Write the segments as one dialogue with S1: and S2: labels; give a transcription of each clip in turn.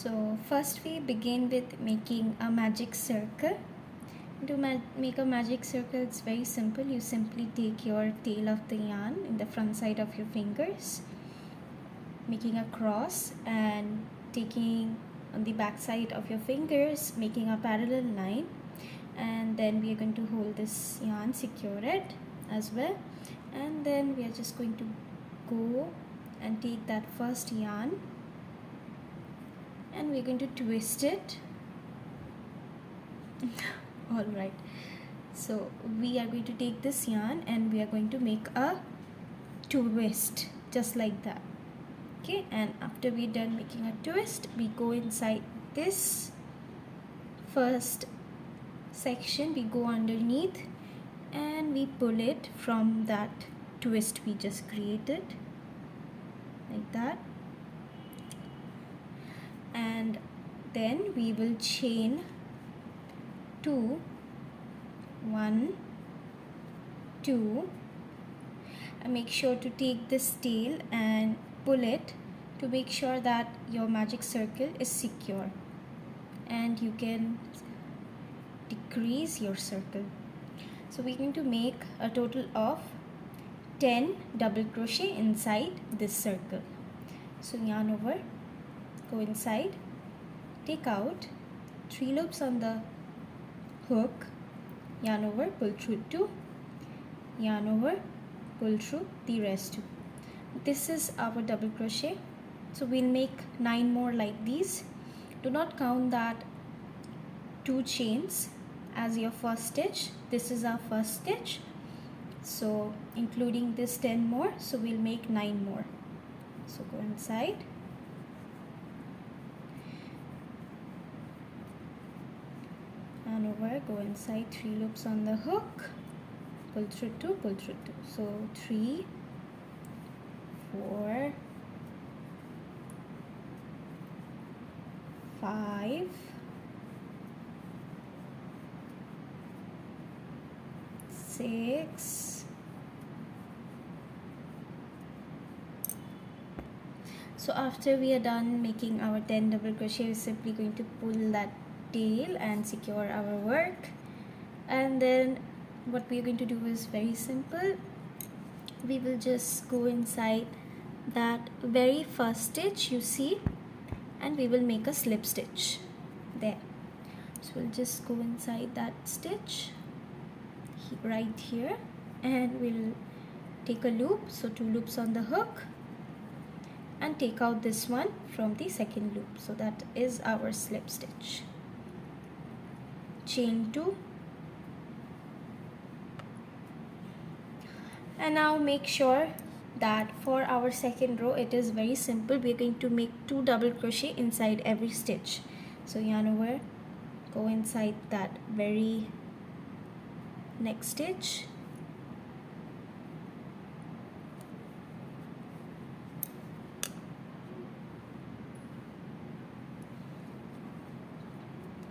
S1: So first we begin with making a magic circle. To make a magic circle, it's very simple. You simply take your tail of the yarn in the front side of your fingers, making a cross, and taking on the back side of your fingers, making a parallel line, and then we are going to hold this yarn, secure it as well, and then we are just going to go and take that first yarn and we're going to twist it. All right, so we are going to take this yarn and we are going to make a twist just like that. Okay, and after we're done making a twist, we go inside this first section, we go underneath and we pull it from that twist we just created like that, and then we will chain 2, 1, 2, and make sure to take this tail and pull it to make sure that your magic circle is secure, and you can decrease your circle. So we're going to make a total of 10 double crochet inside this circle. So yarn over, go inside, take out 3 loops on the hook, yarn over, pull through 2, yarn over, pull through the rest 2. This is our double crochet. So we'll make 9 more like these. Do not count that 2 chains as your first stitch. This is our first stitch, so including this 10 more, so we'll make 9 more. So go inside, and over, go inside, 3 loops on the hook, pull through 2, pull through 2. So 3, 4, 5, 6. So after we are done making our 10 double crochet, we're simply going to pull that tail and secure our work. And then what we're going to do is very simple. We will just go inside that very first stitch you see, and we will make a slip stitch there. So we'll just go inside that stitch right here, and we'll take a loop, so 2 loops on the hook, and take out this one from the second loop. So that is our slip stitch. Chain 2, and now make sure that for our second row it is very simple. We are going to make 2 double crochet inside every stitch. So yarn over, go inside that very next stitch,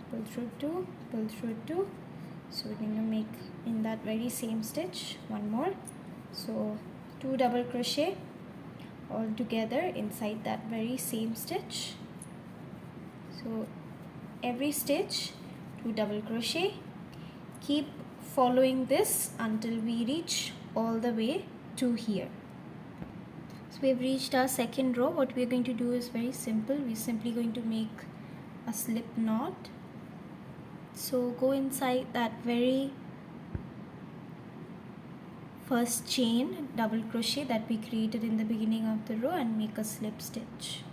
S1: pull through 2, pull through 2. So we're going to make in that very same stitch 1 more. So 2 double crochet all together inside that very same stitch. So every stitch 2 double crochet. Keep following this until we reach all the way to here. So we've reached our second row. What we're going to do is very simple. We're simply going to make a slip knot. So go inside that very first chain double crochet that we created in the beginning of the row and make a slip stitch.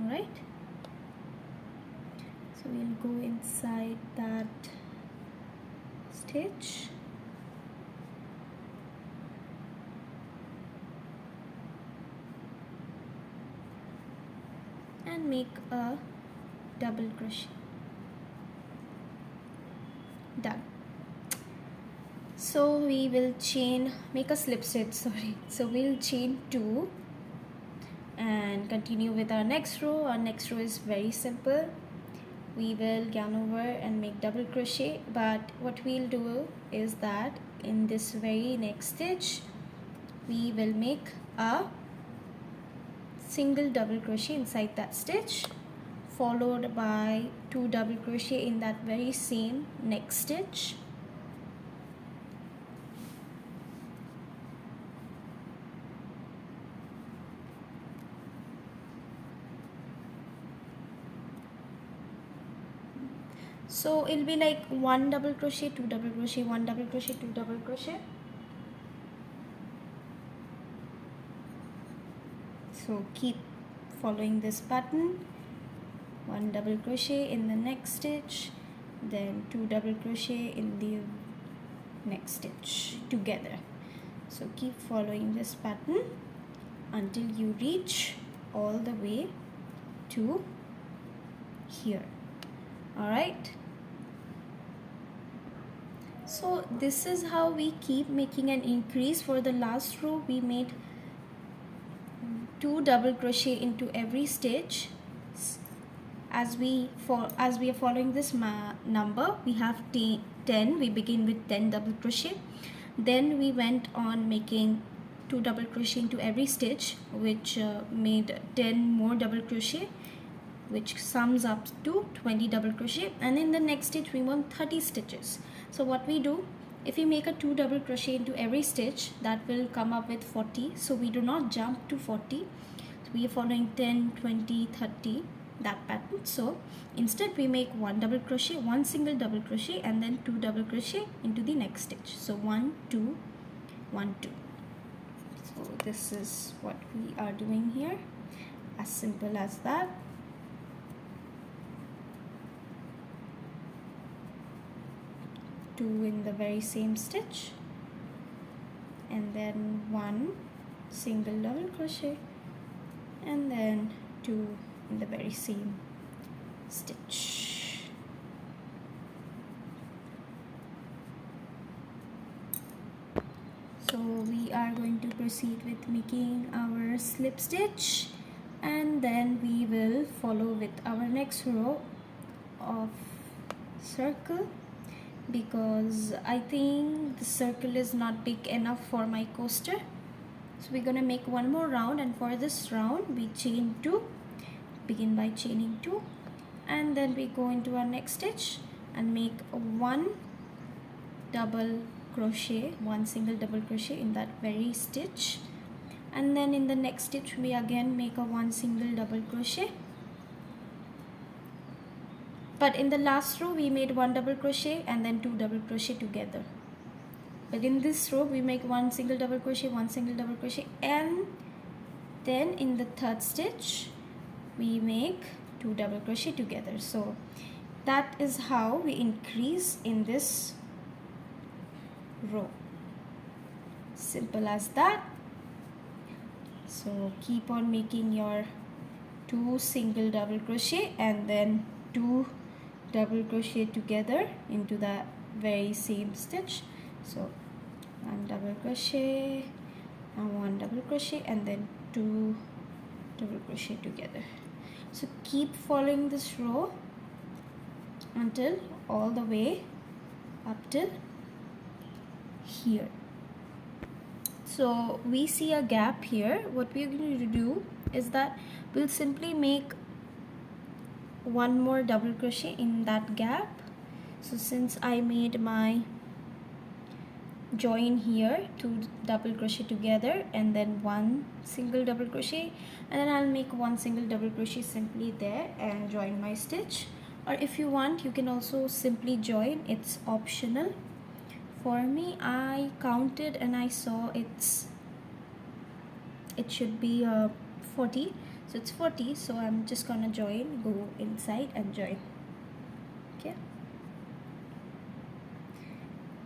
S1: Alright, so we'll go inside that stitch, and make a double crochet. Done. So we will make a slip stitch, so we'll chain 2 and continue with our next row. Our next row is very simple. We will yarn over and make double crochet, but what we'll do is that in this very next stitch we will make a single double crochet inside that stitch, followed by 2 double crochet in that very same next stitch. So it'll be like 1 double crochet, 2 double crochet, 1 double crochet, 2 double crochet. So keep following this pattern. 1 double crochet in the next stitch, then 2 double crochet in the next stitch together. So keep following this pattern until you reach all the way to here. All right, so this is how we keep making an increase. For the last row we made 2 double crochet into every stitch. As we are following this number, we have 10. We begin with 10 double crochet, then we went on making 2 double crochet into every stitch, which made 10 more double crochet, which sums up to 20 double crochet, and in the next stitch we want 30 stitches. So what we do, if we make a 2 double crochet into every stitch, that will come up with 40. So we do not jump to 40, so we are following 10, 20, 30, that pattern. So instead we make 1 double crochet, 1 single double crochet, and then 2 double crochet into the next stitch. So 1, 2, 1, 2. So this is what we are doing here, as simple as that. Two in the very same stitch, and then 1 single double crochet, and then 2 in the very same stitch. So we are going to proceed with making our slip stitch, and then we will follow with our next row of circle, because I think the circle is not big enough for my coaster. So we're gonna make one more round, and for this round we chain 2, begin by chaining 2, and then we go into our next stitch and make 1 double crochet, 1 single double crochet in that very stitch, and then in the next stitch we again make a 1 single double crochet. But in the last row we made 1 double crochet and then 2 double crochet together. But in this row we make 1 single double crochet, 1 single double crochet, and then in the third stitch we make 2 double crochet together. So that is how we increase in this row. Simple as that. So keep on making your 2 single double crochet and then 2 double crochet together into the very same stitch. So 1 double crochet and 1 double crochet, and then 2 double crochet together. So keep following this row until all the way up till here. So we see a gap here. What we are going to do is that we'll simply make 1 more double crochet in that gap. So since I made my join here, 2 double crochet together and then 1 single double crochet, and then I'll make 1 single double crochet simply there and join my stitch. Or if you want, you can also simply join, it's optional. For me, I counted and I saw it should be 40, so it's 40, so I'm just gonna join, go inside and join. Okay,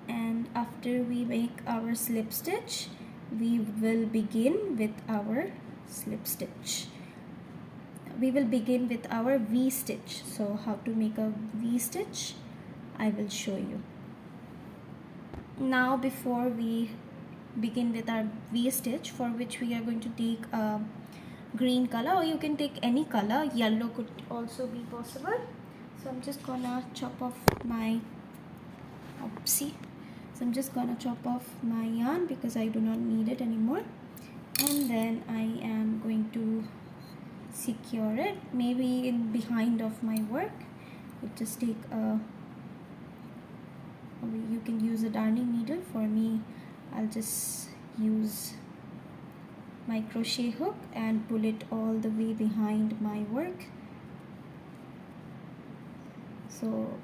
S1: and after we make our slip stitch, we will begin with our slip stitch. We will begin with our V stitch. So how to make a V stitch, I will show you. Now before we begin with our V stitch, for which we are going to take a green color, or you can take any color, yellow could also be possible. So I'm just gonna chop off my oopsie. So I'm just gonna chop off my yarn because I do not need it anymore, and then I am going to secure it. Maybe in behind of my work, you just take a, you can use a darning needle. For me, I'll just use my crochet hook and pull it all the way behind my work. So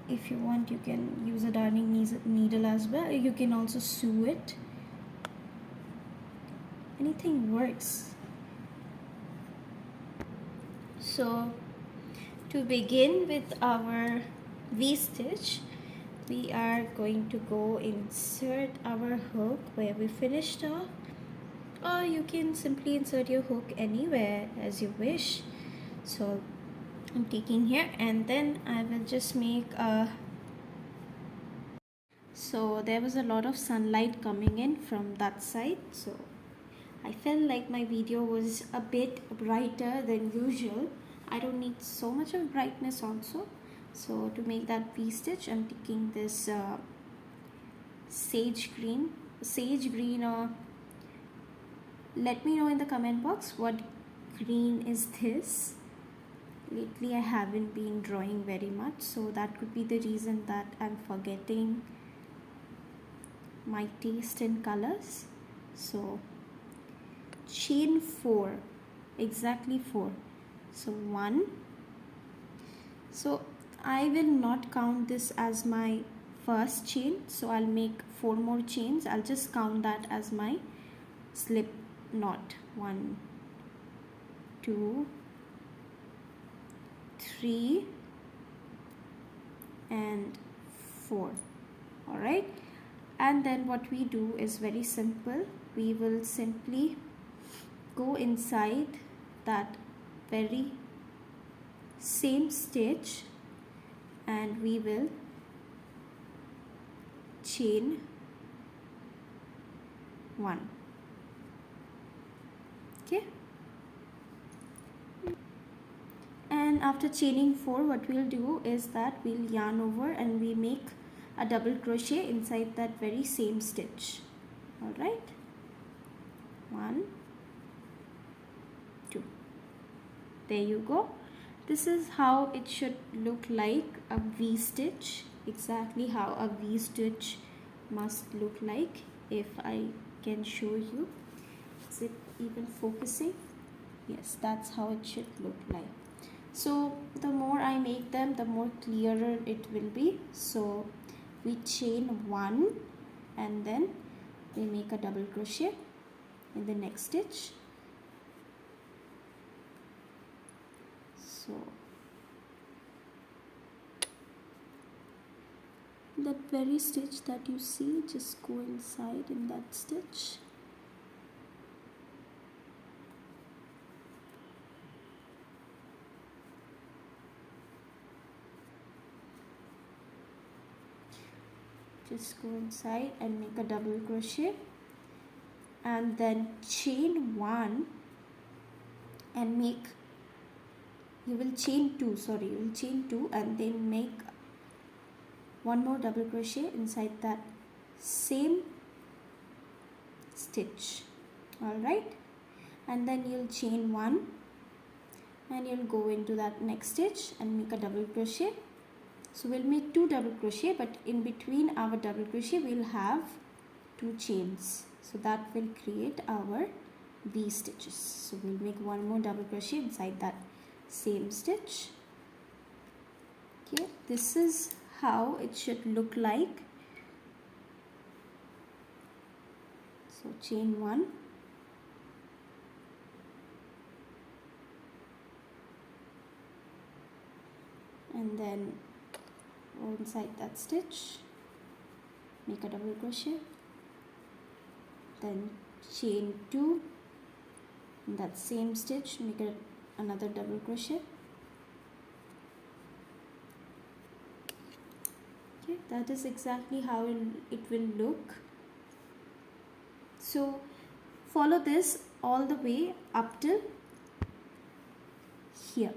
S1: if you want, you can use a darning needle as well. You can also sew it. Anything works. So to begin with our V-stitch, we are going to go insert our hook where we finished off, or you can simply insert your hook anywhere as you wish. So I'm taking here, and then I will just make a, so there was a lot of sunlight coming in from that side, so I felt like my video was a bit brighter than usual. I don't need so much of brightness also. So to make that V-stitch, I'm taking this sage green, or let me know in the comment box what green is this. Lately I haven't been drawing very much, so that could be the reason that I'm forgetting my taste in colors. So chain 4, exactly 4. So 1. So I will not count this as my first chain, so I'll make 4 more chains. I'll just count that as my slip knot. 1, 2, 3 and 4. All right, and then what we do is very simple. We will simply go inside that very same stitch and we will chain 1. Okay, and after chaining 4, what we'll do is that we'll yarn over and we make a double crochet inside that very same stitch. All right, 1, 2. There you go. This is how it should look like, a V-stitch, exactly how a V-stitch must look like. If I can show you, is it even focusing? Yes, that's how it should look like. So the more I make them, the more clearer it will be. So we chain 1 and then we make a double crochet in the next stitch. So that very stitch that you see, just go inside in that stitch. Just go inside and make a double crochet and then chain 1 and make, you will chain 2, sorry, you will chain 2 and then make 1 more double crochet inside that same stitch. All right, and then you'll chain 1 and you'll go into that next stitch and make a double crochet. So we'll make 2 double crochet, but in between our double crochet we'll have 2 chains, so that will create our V stitches. So we'll make 1 more double crochet inside that same stitch. Okay, this is how it should look like. So chain 1 and then go inside that stitch, make a double crochet, then chain 2 in that same stitch, make another double crochet. Okay, that is exactly how it will look. So follow this all the way up till here.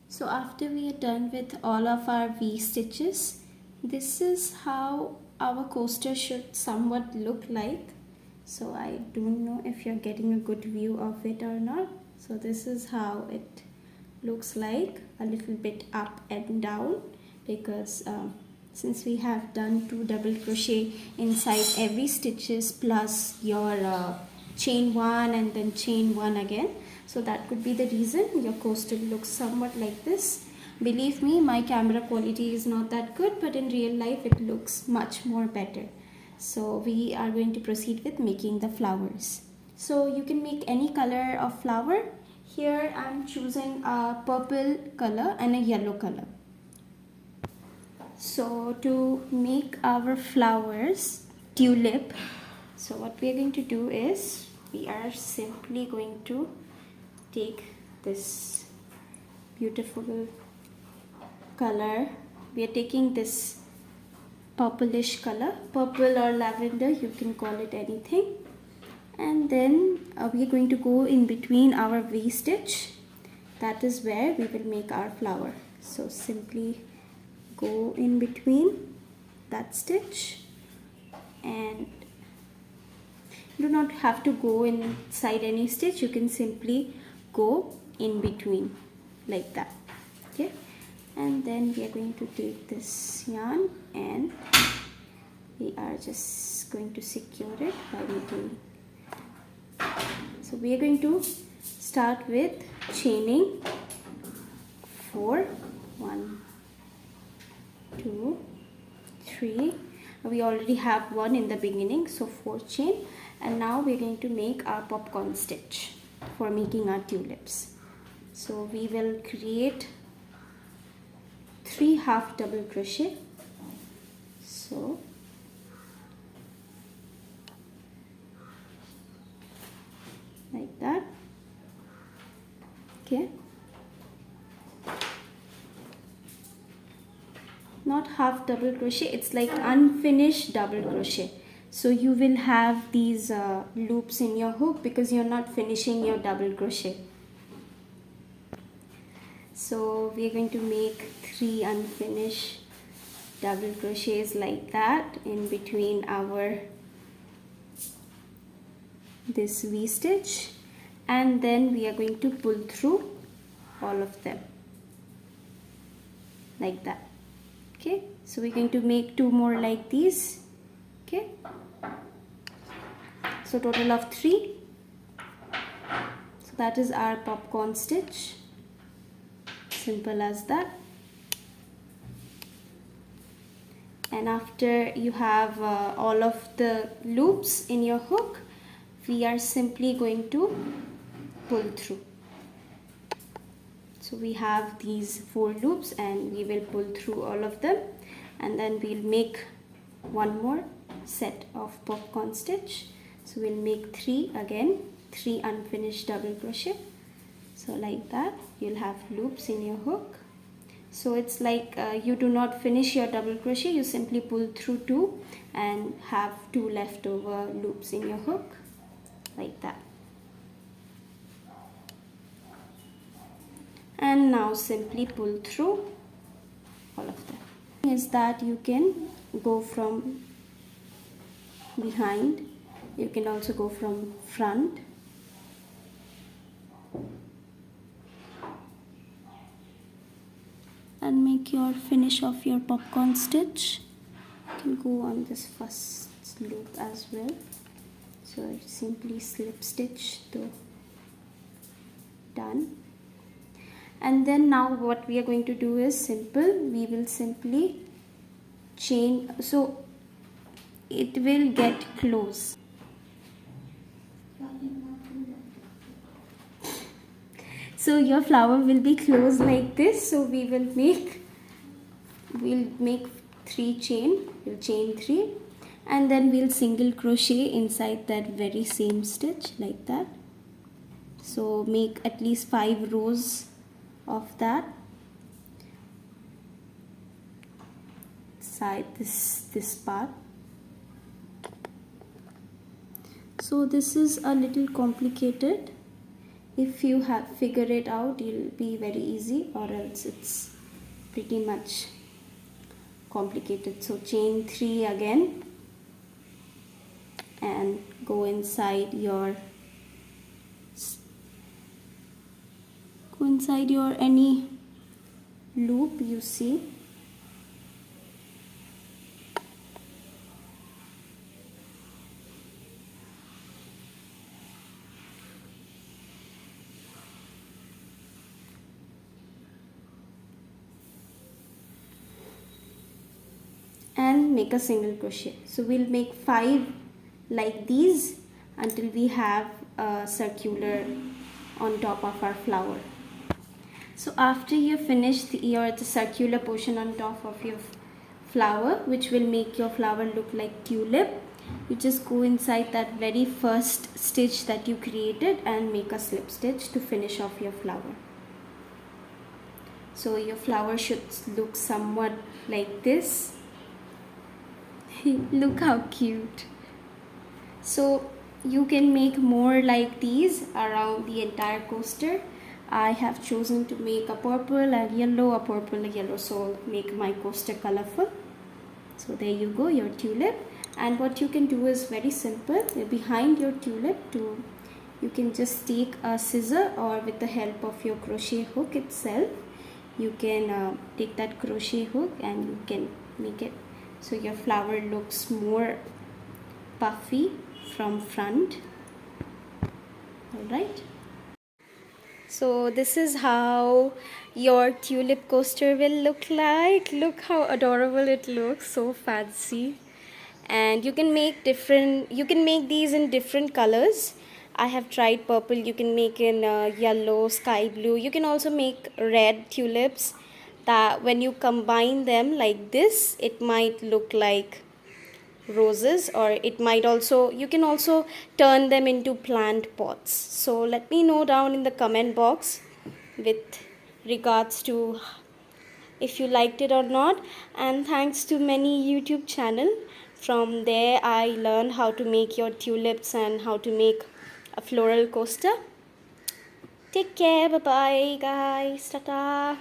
S1: So after we are done with all of our V stitches, this is how our coaster should somewhat look like. So I don't know if you're getting a good view of it or not. So this is how it looks like, a little bit up and down, because since we have done 2 double crochet inside every stitches plus your chain 1 and then chain 1 again, so that could be the reason your coastal looks somewhat like this. Believe me, my camera quality is not that good, but in real life it looks much more better. So we are going to proceed with making the flowers. So you can make any color of flower. Here I am choosing a purple color and a yellow color. So to make our flowers tulip, so what we are going to do is we are simply going to take this beautiful color. We are taking this purplish color, purple or lavender, you can call it anything. And then we are going to go in between our V-stitch. That is where we will make our flower. So simply go in between that stitch, and you do not have to go inside any stitch. You can simply go in between like that. Okay, and then we are going to take this yarn and we are just going to secure it by making. So we are going to start with chaining 4, 1, 2, 3. We already have 1 in the beginning, so 4 chain, and now we are going to make our popcorn stitch for making our tulips. So we will create 3 half double crochet. So like that. Okay, not half double crochet, it's like unfinished double crochet. So you will have these loops in your hook because you're not finishing your double crochet. So we are going to make 3 unfinished double crochets like that in between our this V-stitch, and then we are going to pull through all of them like that. Okay, so we're going to make 2 more like these. Okay, so total of 3. So that is our popcorn stitch, simple as that. And after you have all of the loops in your hook, we are simply going to pull through. So we have these 4 loops and we will pull through all of them, and then we'll make 1 more set of popcorn stitch. So we'll make 3 again, 3 unfinished double crochet. So like that, you'll have loops in your hook. So it's like you do not finish your double crochet, you simply pull through 2 and have 2 leftover loops in your hook like that. And now simply pull through all of them. Is that you can go from behind, you can also go from front. And make your finish of your popcorn stitch. You can go on this first loop as well. So simply slip stitch to done. And then now what we are going to do is simple. We will simply chain, so it will get close. So your flower will be closed like this. So we will make, we'll make 3 chain, we'll chain 3, and then we'll single crochet inside that very same stitch like that. So make at least 5 rows of that side, this part. So this is a little complicated. If you have figured it out, it'll be very easy, or else it's pretty much complicated. So chain 3 again and go inside your inside your any loop you see. And make a single crochet. So we'll make 5 like these until we have a circular on top of our flower. So after you finish the circular portion on top of your flower, which will make your flower look like tulip, you just go inside that very first stitch that you created and make a slip stitch to finish off your flower. So your flower should look somewhat like this. Look how cute. So you can make more like these around the entire coaster. I have chosen to make a purple and yellow, a purple and yellow, so I'll make my coaster colorful. So there you go, your tulip. And what you can do is very simple. Behind your tulip, you can just take a scissor, or with the help of your crochet hook itself, you can take that crochet hook and you can make it so your flower looks more puffy from front. Alright. So this is how your tulip coaster will look like. Look how adorable it looks, so fancy. And you can make these in different colors. I have tried purple. You can make in yellow, sky blue. You can also make red tulips that when you combine them like this, it might look like roses, or it might also, you can also turn them into plant pots. So let me know down in the comment box with regards to if you liked it or not. And thanks to many YouTube channel, from there I learned how to make your tulips and how to make a floral coaster. Take care, bye bye guys, tata.